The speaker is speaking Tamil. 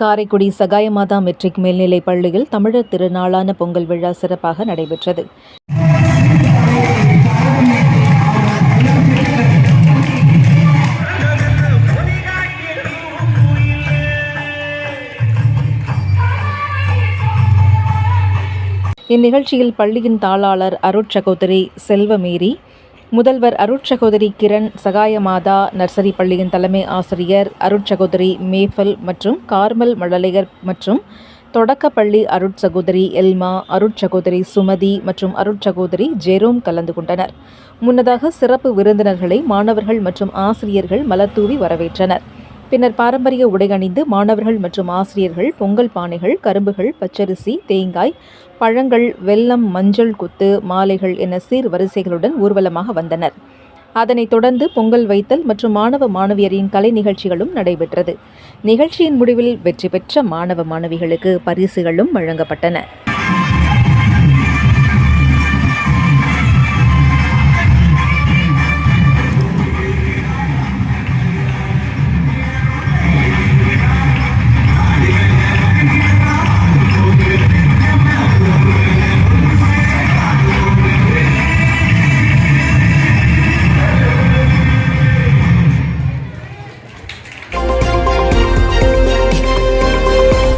காரைக்குடி சகாயமாதா மெட்ரிக் மேல்நிலைப் பள்ளியில் தமிழர் திருநாளான பொங்கல் விழா சிறப்பாக நடைபெற்றது. இந்நிகழ்ச்சியில் பள்ளியின் தாளாளர் அருட்சகோதரி செல்வமேரி, முதல்வர் அருட்சகோதரி கிரண், சகாயமாதா நர்சரி பள்ளியின் தலைமை ஆசிரியர் அருட்சகோதரி மேஃபல் மற்றும் கார்மல் மழலையர் மற்றும் தொடக்கப்பள்ளி அருட்சகோதரி எல்மா, அருட்சகோதரி சுமதி மற்றும் அருட்சகோதரி ஜெரோம் கலந்து கொண்டனர். முன்னதாக சிறப்பு விருந்தினர்களை மாணவர்கள் மற்றும் ஆசிரியர்கள் மலர்தூவி வரவேற்றனர். பின்னர் பாரம்பரிய உடை அணிந்து மாணவர்கள் மற்றும் ஆசிரியர்கள் பொங்கல் பானைகள், கரும்புகள், பச்சரிசி, தேங்காய், பழங்கள், வெல்லம், மஞ்சள் கொத்து, மாலைகள் என சீர் வரிசைகளுடன் ஊர்வலமாக வந்தனர். அதனைத் தொடர்ந்து பொங்கல் வைத்தல் மற்றும் மாணவ மாணவியரின் கலை நிகழ்ச்சிகளும் நடைபெற்றது. நிகழ்ச்சியின் முடிவில் வெற்றி பெற்ற மாணவ மாணவிகளுக்கு பரிசுகளும் வழங்கப்பட்டன.